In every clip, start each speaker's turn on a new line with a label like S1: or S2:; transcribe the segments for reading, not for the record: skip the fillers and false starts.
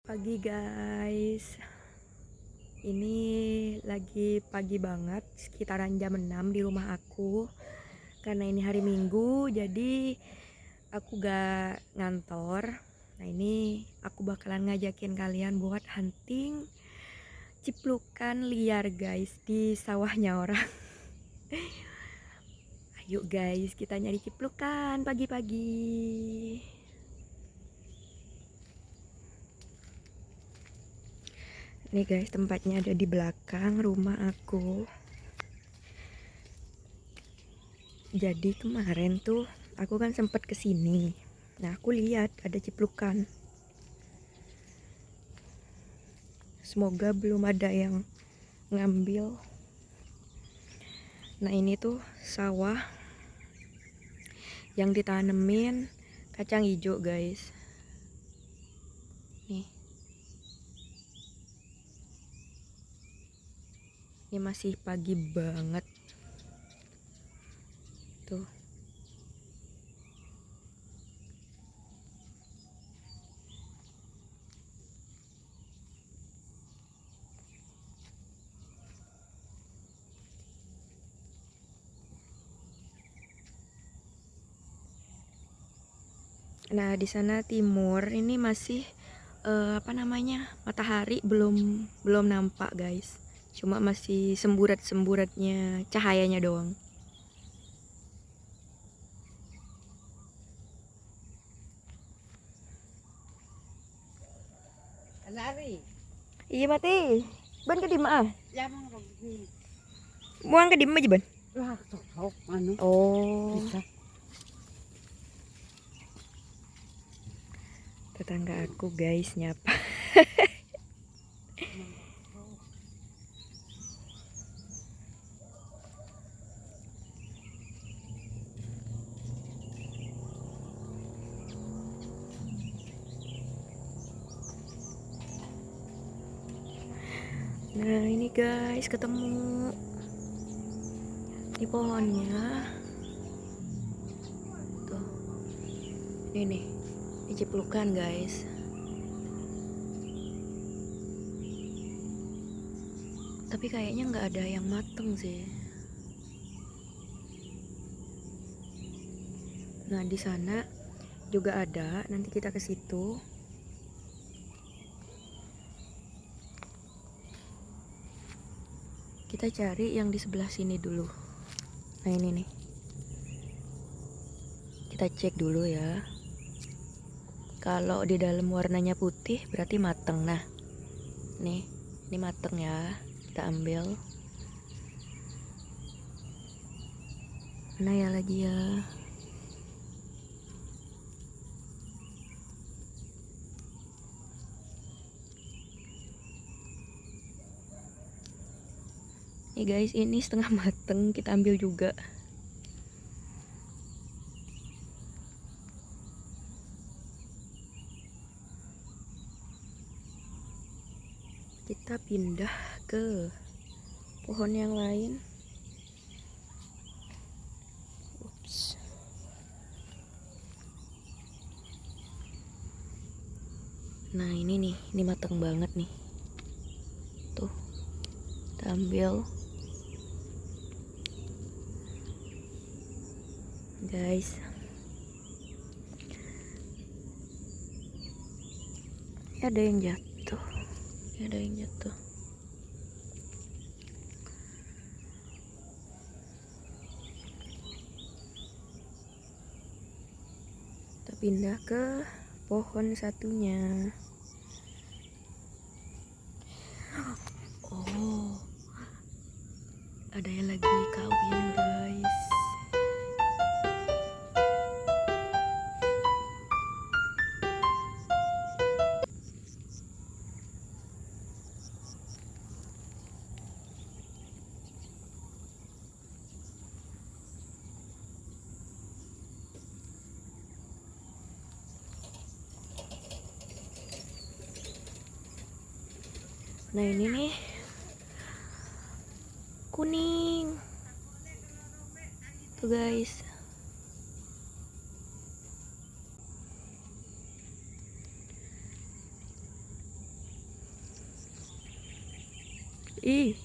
S1: Pagi guys, ini lagi pagi banget, sekitaran jam 6 di rumah aku. Karena ini hari Minggu, jadi aku gak ngantor. Nah ini aku bakalan ngajakin kalian buat hunting ciplukan liar guys di sawahnya orang. Ayo guys, kita nyari ciplukan pagi-pagi. Nih guys, tempatnya ada di belakang rumah aku. Jadi kemarin tuh aku kan sempet kesini. Nah aku lihat ada ciplukan. Semoga belum ada yang ngambil. Nah ini tuh sawah yang ditanemin kacang hijau guys. Nih. Ini masih pagi banget. Tuh. Nah di sana timur ini masih matahari belum nampak guys. Cuma masih semburat-semburatnya cahayanya doang.
S2: Lari.
S1: Iya mati. Ban ke dimana?
S2: Ya mang rugi.
S1: Buang ke dimana aja ban?
S2: Lah sok anu.
S1: Oh.
S2: Bisa.
S1: Tetangga aku guys nyapa. Nah ini guys ketemu di pohonnya tuh. Ini ciplukan guys. Tapi kayaknya nggak ada yang mateng sih. Nah di sana juga ada. Nanti kita ke situ. Kita cari yang di sebelah sini dulu. Nah ini nih. Kita cek dulu ya. Kalau di dalam warnanya putih berarti mateng. Nah, nih, ini mateng ya. Kita ambil. Mana ya lagi ya? Nih guys, ini setengah mateng, kita ambil juga. Kita pindah ke pohon yang lain. Ups. Nah ini nih, ini mateng banget nih. Tuh, kita ambil. Guys, ada yang jatuh. Ada yang jatuh. Kita pindah ke pohon satunya. Oh, ada yang lagi kawin guys. Nah ini nih kuning tuh guys. Ih,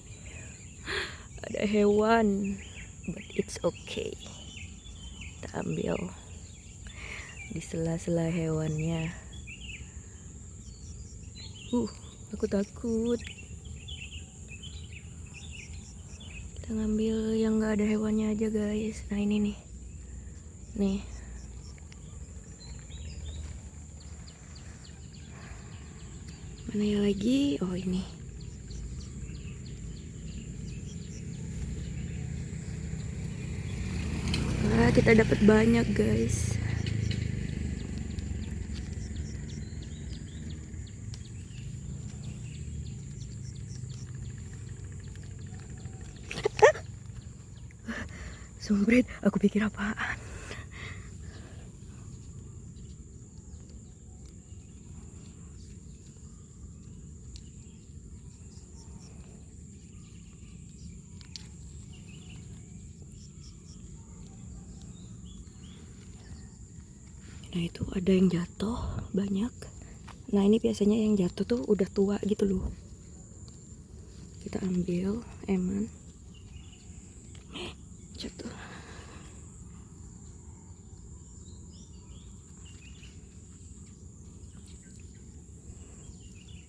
S1: ada hewan, but it's okay. Kita ambil di sela-sela hewannya. Aku takut. Kita ngambil yang nggak ada hewannya aja guys. Nah ini nih, nih. Mana ya lagi? Oh ini. Wah, kita dapat banyak guys. Sumprit, aku pikir apaan. Nah itu ada yang jatuh banyak. Nah ini biasanya yang jatuh tuh udah tua gitu loh. Kita ambil eman. Jatuh.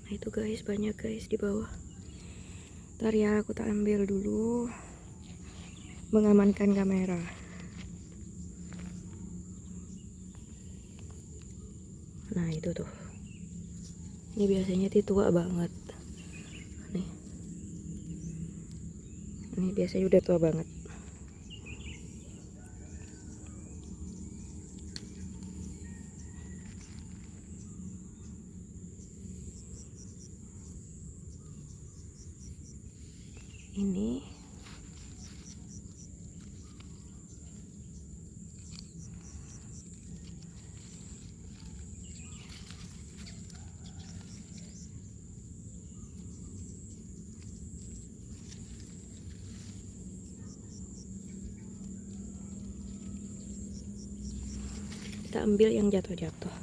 S1: Nah itu guys, banyak guys di bawah. Ntar ya aku tak ambil dulu, mengamankan kamera. Nah itu tuh, ini biasanya tua banget nih. Ini biasanya udah tua banget. Ini kita ambil yang jatuh-jatuh.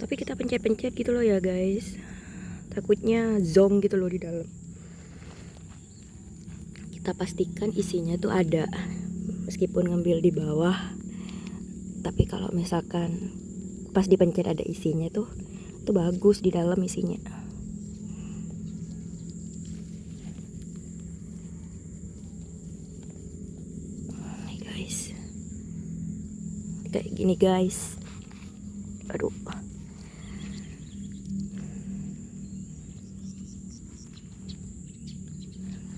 S1: Tapi kita pencet-pencet gitu loh ya guys. Takutnya zong gitu loh di dalam. Kita pastikan isinya tuh ada. Meskipun ngambil di bawah. Tapi kalau misalkan pas dipencet ada isinya tuh bagus di dalam isinya. Nih guys. Kayak gini guys. Aduh.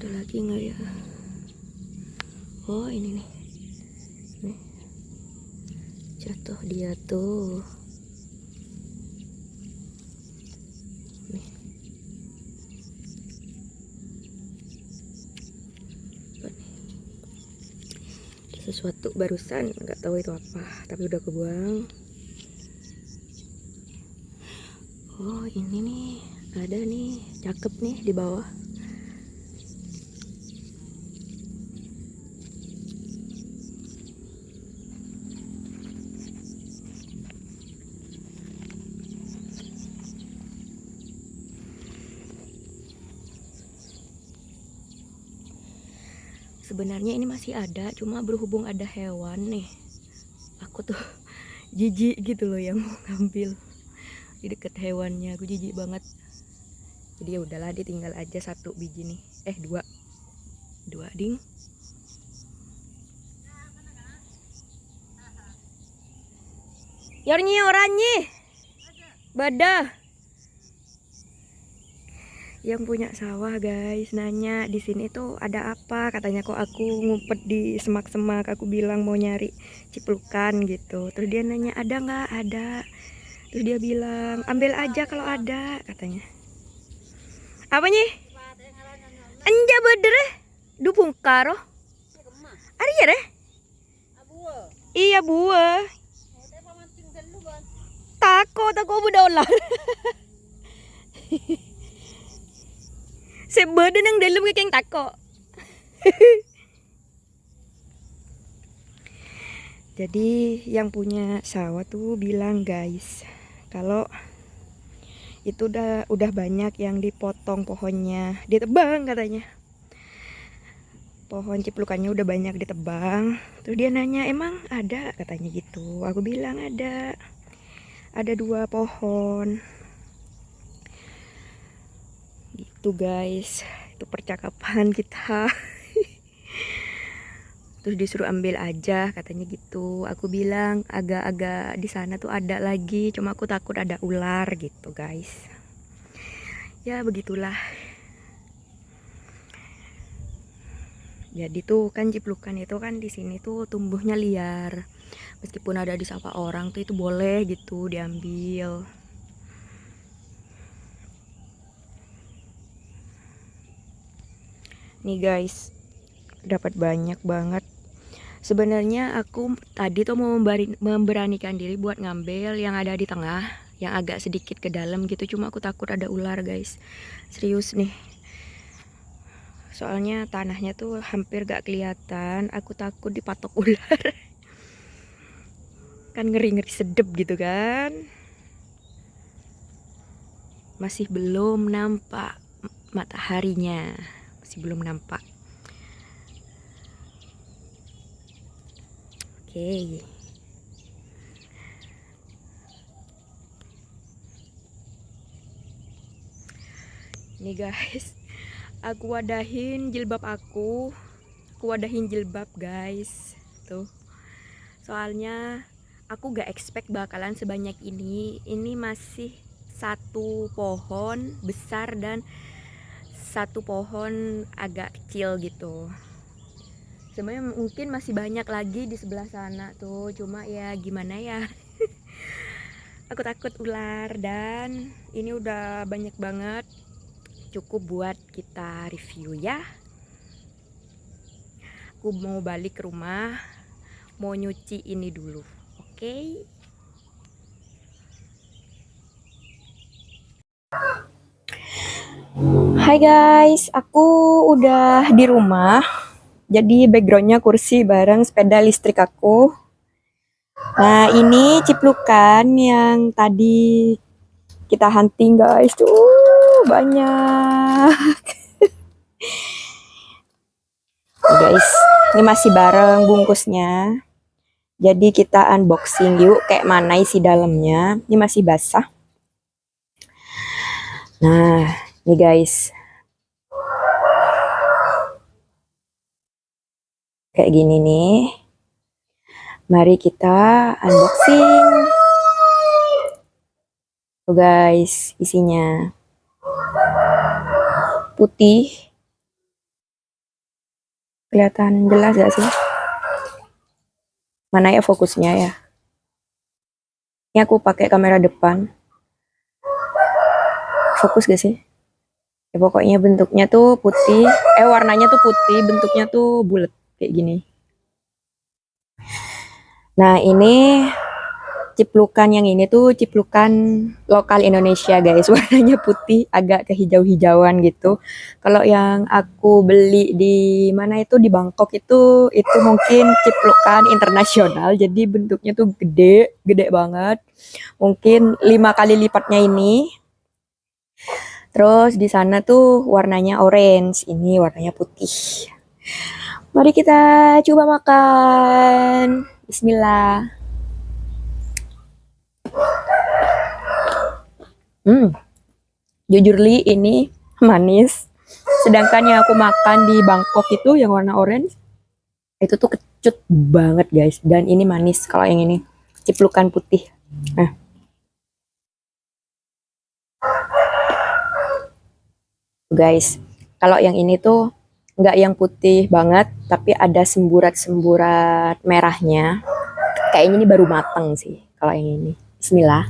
S1: Ada lagi nggak ya? Oh ini nih, nih jatuh dia tuh. Nih. Apa nih? Ada sesuatu barusan, nggak tahu itu apa, tapi udah kebuang. Oh ini nih, ada nih, cakep nih di bawah. Sebenarnya ini masih ada, cuma berhubung ada hewan nih, aku tuh jijik gitu loh yang mau ngambil di deket hewannya. Aku jijik banget. Jadi ya udahlah, ditinggal aja satu biji nih. Dua ding. Yornyi orangnya, badah. Yang punya sawah guys nanya di sini tuh ada apa, katanya kok aku ngumpet di semak-semak. Aku bilang mau nyari ciplukan gitu, terus dia nanya ada nggak, ada. Terus dia bilang ambil aja kalau ada, katanya. Apa nih? Anja bedere dupung karo. Ari ya deh. Iya buah. Takut aku udah ular. Sebeda nang dalam kayaknya takut. Jadi yang punya sawah tuh bilang guys, kalau itu udah banyak yang dipotong pohonnya, ditebang katanya. Pohon ciplukannya udah banyak ditebang. Terus dia nanya, emang ada katanya gitu. Aku bilang ada 2 pohon. Gitu guys, itu percakapan kita. Terus disuruh ambil aja katanya gitu. Aku bilang agak-agak di sana tuh ada lagi, cuma aku takut ada ular gitu guys. Ya begitulah. Jadi tuh kan ciplukan itu kan di sini tuh tumbuhnya liar. Meskipun ada di sapa orang tuh itu boleh gitu diambil. Nih guys, dapat banyak banget. Sebenarnya aku tadi tuh mau memberanikan diri buat ngambil yang ada di tengah, yang agak sedikit ke dalam gitu, cuma aku takut ada ular guys. Serius nih. Soalnya tanahnya tuh hampir gak kelihatan, aku takut dipatok ular. Kan ngeri-ngeri sedep gitu kan. Masih belum nampak mataharinya. Masih belum nampak. Oke. Nih guys, aku wadahin jilbab aku wadahin jilbab guys. Tuh. Soalnya aku gak expect bakalan sebanyak ini. Ini masih satu pohon besar dan satu pohon agak kecil gitu. Sebenarnya mungkin masih banyak lagi di sebelah sana tuh, cuma ya gimana ya. Aku takut ular dan ini udah banyak banget, cukup buat kita review ya. Aku mau balik ke rumah, mau nyuci ini dulu, oke? Hai guys, aku udah di rumah. Jadi backgroundnya kursi bareng sepeda listrik aku. Nah ini ciplukan yang tadi kita hunting guys. Tuh banyak. Nih guys, ini masih bareng bungkusnya. Jadi kita unboxing yuk kayak mana isi dalamnya. Ini masih basah. Nah, nih guys. Kayak gini nih. Mari kita unboxing. Tuh guys, isinya putih. Kelihatan jelas gak sih? Mana ya fokusnya ya? Ini aku pakai kamera depan. Fokus gak sih? Ya pokoknya bentuknya tuh putih. Warnanya tuh putih, bentuknya tuh bulat kayak gini. Nah ini ciplukan yang ini tuh ciplukan lokal Indonesia guys. Warnanya putih, agak kehijau-hijauan gitu. Kalau yang aku beli di mana itu di Bangkok itu mungkin ciplukan internasional. Jadi bentuknya tuh gede banget. Mungkin 5 kali lipatnya ini. Terus di sana tuh warnanya orange, ini warnanya putih. Mari kita coba makan. Bismillah. Jujur li ini manis. Sedangkan yang aku makan di Bangkok itu yang warna orange itu tuh kecut banget guys. Dan ini manis kalau yang ini ciplukan putih. Nah. Guys, kalau yang ini tuh nggak yang putih banget, tapi ada semburat-semburat merahnya. Kayaknya ini baru matang sih kalau yang ini. Bismillah.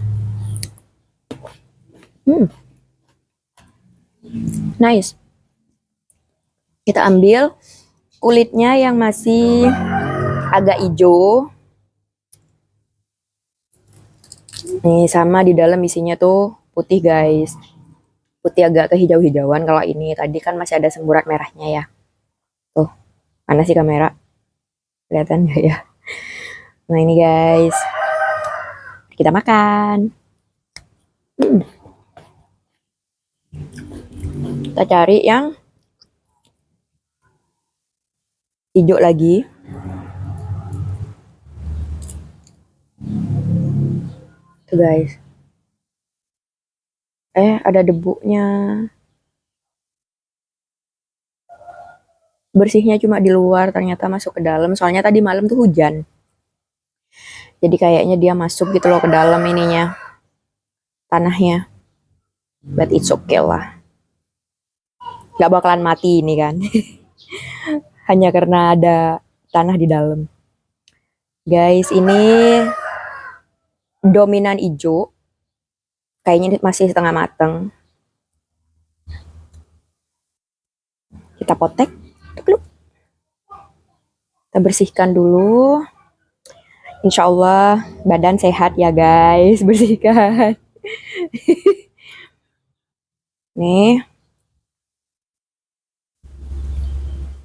S1: Nice. Kita ambil kulitnya yang masih agak hijau. Nih sama di dalam isinya tuh putih guys. Putih agak kehijau-hijauan. Kalau ini tadi kan masih ada semburat merahnya ya. Tuh, mana sih kamera? Kelihatan nggak ya? Nah ini guys, kita makan. Kita cari yang hijau lagi. Tuh guys. Ada debunya. Bersihnya cuma di luar, ternyata masuk ke dalam. Soalnya tadi malam tuh hujan. Jadi kayaknya dia masuk gitu loh ke dalam ininya. Tanahnya. But it's okay lah. Gak bakalan mati ini kan. Hanya karena ada tanah di dalam. Guys, ini dominan hijau. Kayaknya masih setengah mateng. Kita potek. Kita bersihkan dulu. Insya Allah badan sehat ya guys. Bersihkan. Nih.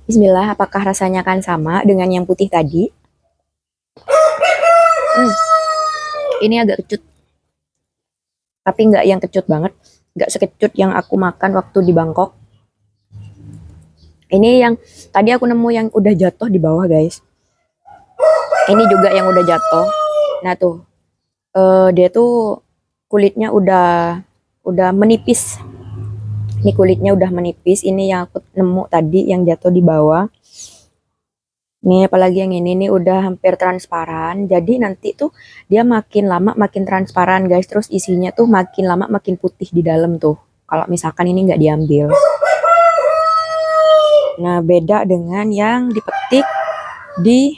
S1: Bismillah, apakah rasanya akan sama dengan yang putih tadi? Ini agak kecut. Tapi nggak yang kecut banget. Nggak sekecut yang aku makan waktu di Bangkok. Ini yang tadi aku nemu yang udah jatuh di bawah guys. Ini juga yang udah jatuh. Nah tuh, dia tuh kulitnya udah menipis. Ini kulitnya udah menipis. Ini yang aku nemu tadi yang jatuh di bawah. Nih apalagi yang ini nih udah hampir transparan. Jadi nanti tuh dia makin lama makin transparan guys. Terus isinya tuh makin lama makin putih di dalam tuh. Kalau misalkan ini nggak diambil. Nah beda dengan yang dipetik di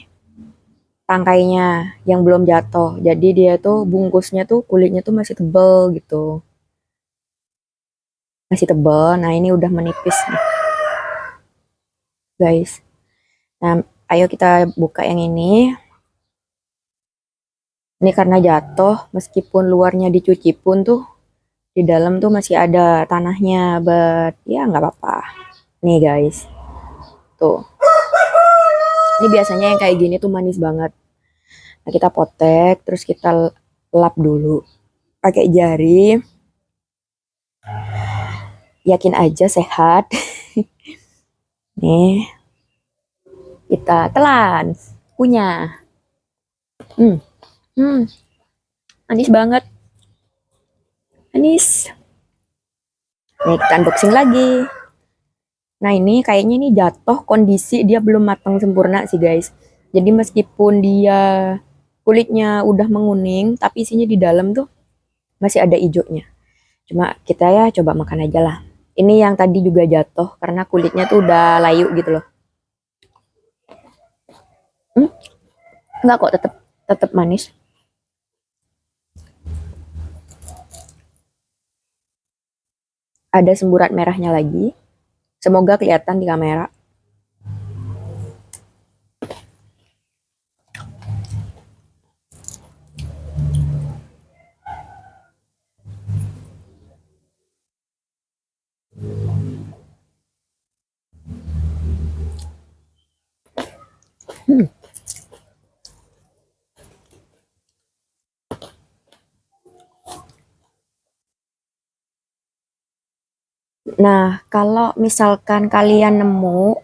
S1: tangkainya yang belum jatuh. Jadi dia tuh bungkusnya tuh kulitnya tuh masih tebel gitu. Masih tebel. Nah ini udah menipis nih. Guys. Nah ayo kita buka yang ini. Ini karena jatuh meskipun luarnya dicuci pun tuh di dalam tuh masih ada tanahnya. But ya nggak apa-apa. Nih guys. Tuh. Ini biasanya yang kayak gini tuh manis banget. Nah, kita potek, terus kita lap dulu pakai jari. Yakin aja sehat. Nih, kita telan. Punya. Manis banget. Manis. Nih, kita unboxing lagi. Nah, ini kayaknya nih jatuh kondisi dia belum matang sempurna sih, guys. Jadi meskipun dia kulitnya udah menguning, tapi isinya di dalam tuh masih ada hijaunya. Cuma kita ya coba makan aja lah. Ini yang tadi juga jatuh karena kulitnya tuh udah layu gitu loh. Enggak kok, tetap manis. Ada semburat merahnya lagi. Semoga kelihatan di kamera. Nah, kalau misalkan kalian nemu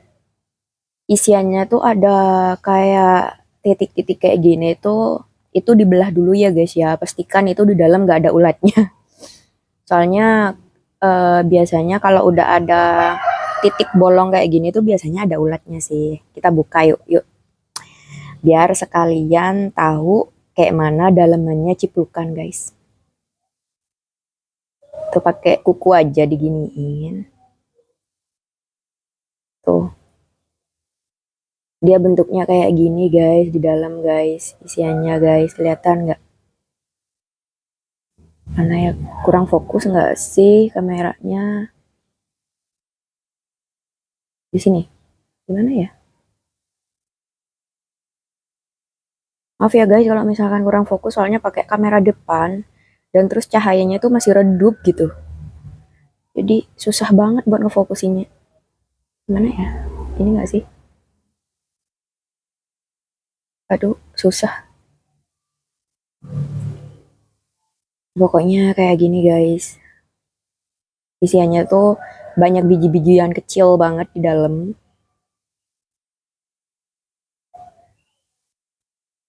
S1: isiannya tuh ada kayak titik-titik kayak gini tuh, itu dibelah dulu ya guys ya. Pastikan itu di dalam nggak ada ulatnya. Soalnya biasanya kalau udah ada titik bolong kayak gini tuh biasanya ada ulatnya sih. Kita buka yuk. Biar sekalian tahu kayak mana dalamannya ciplukan guys. Tuh pakai kuku aja diginiin. Tuh. Dia bentuknya kayak gini guys di dalam guys. Isiannya guys, kelihatan nggak? Mana ya, kurang fokus nggak sih kameranya? Di sini. Gimana ya? Maaf ya guys kalau misalkan kurang fokus soalnya pakai kamera depan dan terus cahayanya tuh masih redup gitu. Jadi susah banget buat ngefokusinnya. Gimana ya? Ini enggak sih? Aduh, susah. Pokoknya kayak gini guys. Isiannya tuh banyak biji-bijian kecil banget di dalam.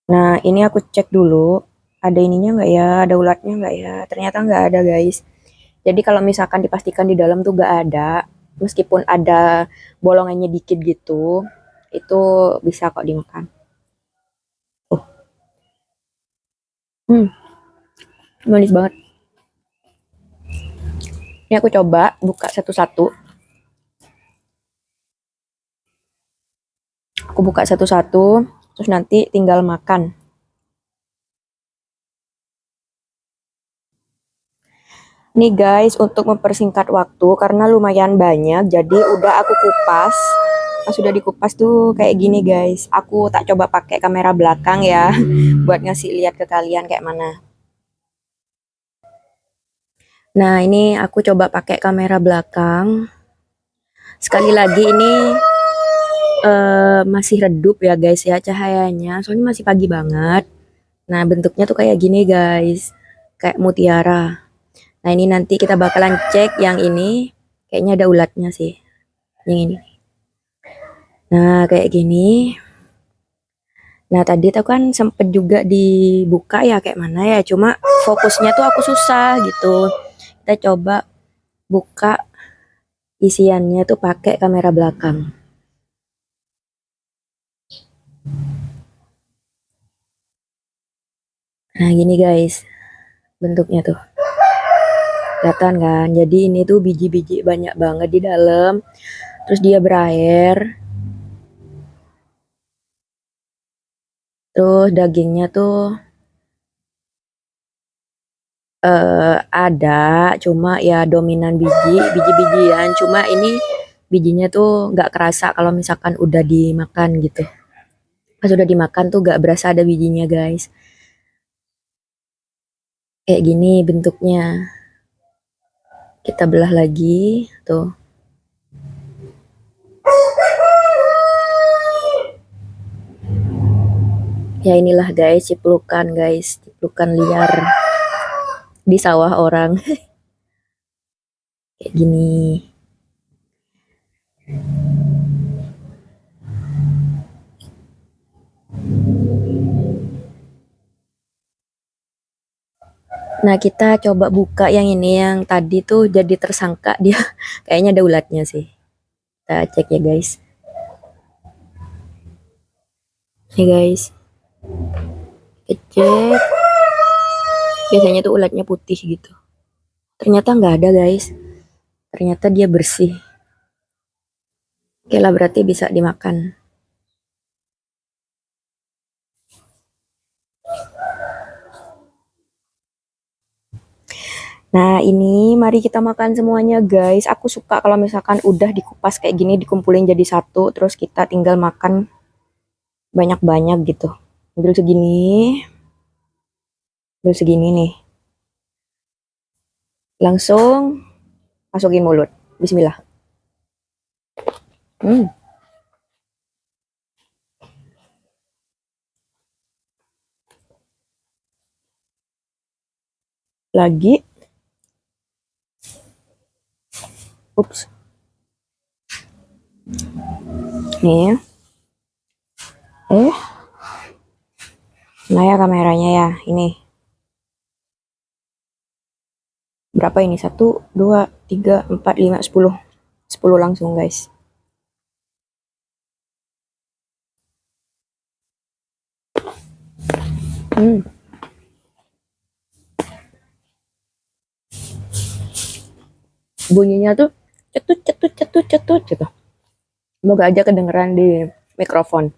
S1: Nah, ini aku cek dulu. Ada ininya nggak ya? Ada ulatnya nggak ya? Ternyata nggak ada guys. Jadi kalau misalkan dipastikan di dalam tuh nggak ada, meskipun ada bolongannya dikit gitu, itu bisa kok dimakan. Oh, hmm, manis banget. Ini aku coba buka satu-satu. Aku buka satu-satu, terus nanti tinggal makan. Nih guys, untuk mempersingkat waktu karena lumayan banyak, jadi udah aku kupas. Pas sudah dikupas tuh kayak gini guys. Aku tak coba pakai kamera belakang ya, buat ngasih lihat ke kalian kayak mana. Nah, ini aku coba pakai kamera belakang. Sekali lagi ini masih redup ya guys ya cahayanya, soalnya masih pagi banget. Nah, bentuknya tuh kayak gini guys, kayak mutiara. Nah, ini nanti kita bakalan cek yang ini, kayaknya ada ulatnya sih, yang ini. Nah, kayak gini. Nah, tadi tuh kan sempet juga dibuka ya kayak mana ya, cuma fokusnya tuh aku susah gitu. Kita coba buka isiannya tuh pakai kamera belakang. Nah, gini guys, bentuknya tuh. Kelihatan kan? Jadi ini tuh biji-biji banyak banget di dalam. Terus dia berair. Terus dagingnya tuh ada, cuma ya dominan biji-bijian. Cuma ini bijinya tuh nggak kerasa kalau misalkan udah dimakan gitu. Pas udah dimakan tuh nggak berasa ada bijinya guys. Kayak gini bentuknya. Kita belah lagi, tuh. Ya inilah guys, ciplukan liar di sawah orang. Kayak gini. Nah, kita coba buka yang ini yang tadi tuh jadi tersangka dia kayaknya ada ulatnya sih. Kita cek ya guys. Nih guys, cek. Biasanya tuh ulatnya putih gitu. Ternyata nggak ada guys. Ternyata dia bersih. Oke lah berarti bisa dimakan. Nah, ini mari kita makan semuanya, guys. Aku suka kalau misalkan udah dikupas kayak gini, dikumpulin jadi satu, terus kita tinggal makan banyak-banyak gitu. Ambil segini, ambil segini nih. Langsung masukin mulut. Bismillah. Hmm. Lagi. Ups. Nih. Nah ya kameranya ya. Ini. Berapa ini? 1, 2, 3, 4, 5, 10. 10 langsung guys. Bunyinya tuh cetut cetut cetut cetut gitu. Semoga aja kedengeran di mikrofon.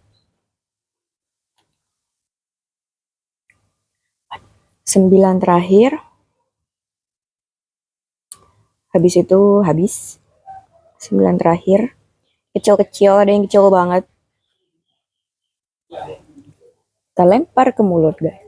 S1: 9 terakhir. Habis itu habis. 9 terakhir. Kecil-kecil, ada yang kecil banget. Kita lempar ke mulut, guys.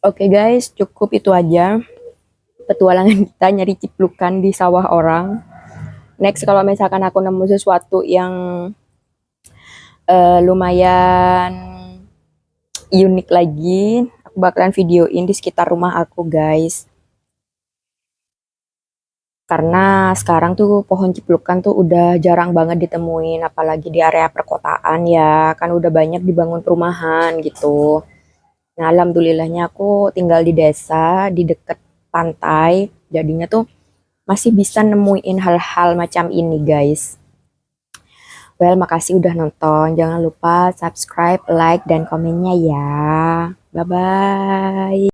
S1: Oke guys, cukup itu aja petualangan kita nyari ciplukan di sawah orang. Next kalau misalkan aku nemu sesuatu yang lumayan unik lagi, aku bakalan videoin di sekitar rumah aku guys. Karena sekarang tuh pohon ciplukan tuh udah jarang banget ditemuin, apalagi di area perkotaan ya, kan udah banyak dibangun perumahan gitu. Nah, alhamdulillahnya aku tinggal di desa, di deket pantai, jadinya tuh masih bisa nemuin hal-hal macam ini guys. Well, makasih udah nonton. Jangan lupa subscribe, like, dan komennya ya. Bye-bye.